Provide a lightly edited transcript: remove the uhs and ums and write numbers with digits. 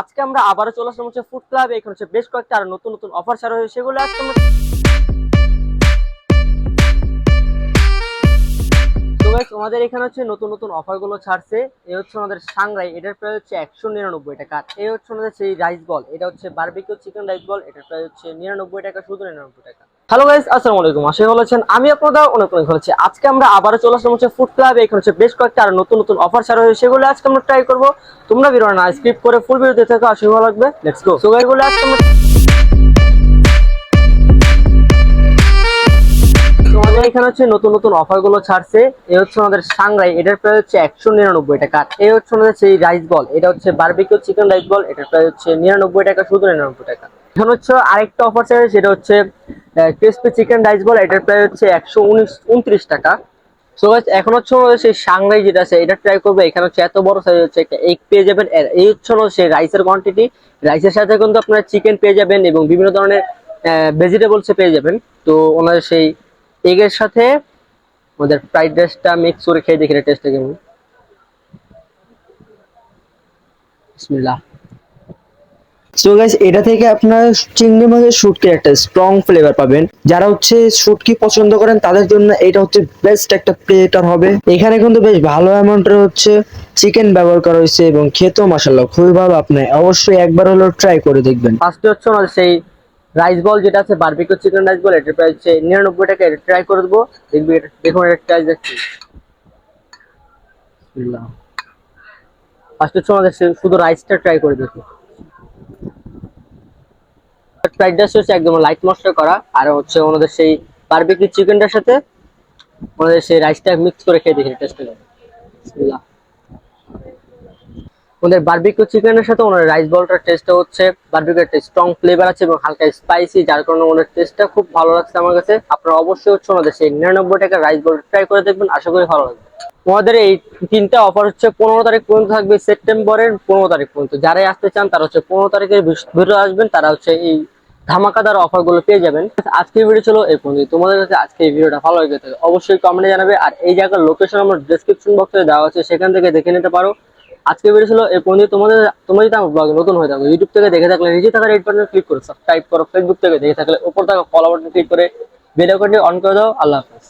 আজকে আমরা আবারও চলে আসলাম হচ্ছে ফুড ক্লাবে। এখানে হচ্ছে বেশ কয়েকটা আর নতুন নতুন অফার ছাড়া হয়েছে, সেগুলো আজকে আমরা তো গাইস আমাদের এখানে হচ্ছে নতুন নতুন অফার গুলো ছাড়ছে। এই হচ্ছে আমাদের সাংরাই, এটার প্রাইস হচ্ছে 199 টাকা। এই হচ্ছে আমাদের সেই রাইস বল, এটা হচ্ছে বারবিকিউ চিকেন রাইস বল, এটার প্রাইস হচ্ছে 99 টাকা, শুধু 99 টাকা। হ্যালো গাইস, আসসালামু আলাইকুম, আশা করি ভালো আছেন। আমি আপনাদের অনেক অনেক ভালো আছি। আজকে আমরা আবারও চলে আসলাম হচ্ছে ফুড ক্লাবে। এখানে হচ্ছে বেশ কয়েকটা আর নতুন নতুন অফার ছাড়া হয়েছে, সেগুলো আজকে আমরা ট্রাই করবো। তোমরা ভিডিও না স্কিপ করে ফুল ভিডিও দেখতে থাকো, আশা করি ভালো লাগবে। Let's go. সো গাইস, এগুলো আজকে আমরা আমাদের এখানে হচ্ছে নতুন নতুন অফার গুলো ছাড়ছে। এই হচ্ছে আমাদের সাংরাই, এটার প্রাইস হচ্ছে 199 টাকা। এই হচ্ছে আমাদের সেই রাইস বল, এটা হচ্ছে বারবিকিউ চিকেন রাইস বল, এটার প্রাইস হচ্ছে 99 টাকা, শুধু 99 টাকা। এখন হচ্ছে আরেকটা অফার ছাড়ছে, সেটা হচ্ছে ক্রিসপি চিকেন রাইস বল, এটার প্রাইস হচ্ছে 129 টাকা। সো গাইস, এখন হচ্ছে আমাদের সেই সাংরাই যেটা আছে এটা ট্রাই করবো। এখানে হচ্ছে এত বড় সাইজ হচ্ছে একটা এগ পেয়ে যাবেন। এই হচ্ছে সেই রাইসের কোয়ান্টিটি, রাইসের সাথে কিন্তু আপনারা চিকেন পেয়ে যাবেন এবং বিভিন্ন ধরনের ভেজিটেবলস পেয়ে যাবেন। তো ওনাদের সেই এগের সাথে আমাদের ফ্রাইড রাইসটা মিক্স করে খেয়ে দেখি টেস্টটা কেমন। বিসমিল্লাহ। সো গাইস, এটা থেকে আপনারা চিংড়ি মাছের শুটকি একটা স্ট্রং ফ্লেভার পাবেন। যারা হচ্ছে শুটকি পছন্দ করেন তাদের জন্য এটা হচ্ছে বেস্ট একটা প্লেটার হবে। এখানে কিন্তু বেশ ভালো অ্যামাউন্টের হচ্ছে চিকেন ব্যবহার করা হয়েছে এবং খেতেও মাশাআল্লাহ খুবই ভালো। আপনি অবশ্যই একবার হলেও ট্রাই করে দেখবেন। ফার্স্টে হচ্ছে আমাদের সেই রাইস বল যেটা আছে বারবিকিউ চিকেন রাইস বল, এটার প্রাইস হচ্ছে 99 টাকা। এটা ট্রাই করে দেবো, দেখবি দেখুন এটা ট্রাই যাচ্ছি। বিসমিল্লাহ। ফার্স্ট হচ্ছে আমাদের শুধু রাইসটা ট্রাই করে দেখি। ফ্রাইড রাইস হচ্ছে একদম লাইট মশলা করা, আর হচ্ছে ওনাদের সেই বারবিকিউ চিকেনটার সাথে ওনাদের সেই রাইসটা মিক্স করে খেয়ে দেখি টেস্ট কেমন। বিসমিল্লাহ। ওদের বারবিকিউ চিকেনের সাথে ওনার রাইস বলটার টেস্টটা হচ্ছে বারবিকিউ একটা স্ট্রং ফ্লেভার আছে এবং হালকা স্পাইসি, যার কারণে ওনার টেস্টটা খুব ভালো লাগছে আমার কাছে। আপনারা অবশ্যই হচ্ছে ওনাদের সেই 99 টাকার রাইস বল ট্রাই করে দেখবেন, আশা করি ভালো লাগবে। ওনাদের এই তিনটা অফার হচ্ছে 15 তারিখ পর্যন্ত থাকবে, সেপ্টেম্বরের 15 তারিখ পর্যন্ত। যারাই আসতে চান তারা হচ্ছে 15 তারিখের ভিতরে আসবেন, তারা হচ্ছে এই ধামাকাদার অফার গুলো পেয়ে যাবেন। আজকের ভিডিও ছিল এই পর্যন্ত। তোমাদের কাছে আজকে এই ভিডিওটা ভালো লেগে থাকে অবশ্যই কমেন্টে জানাবে, আর এই জায়গার লোকেশন আমার ডেসক্রিপশন বক্সে দেওয়া আছে, সেখান থেকে দেখে নিতে পারো। আজকের ভিডিও ছিল এই পর্যন্ত। তোমরা যদি আমার ব্লগে নতুন হয়ে থাকো, ইউটিউব থেকে দেখে থাকলে নিচে থাকা রেড বাটনে ক্লিক করো, সাবস্ক্রাইব করো। ফেসবুক থেকে দেখে থাকলে উপর থাকা ফলো বাটনে ক্লিক করে বেল আইকনটি অন করে দাও। আল্লাহ হাফেজ।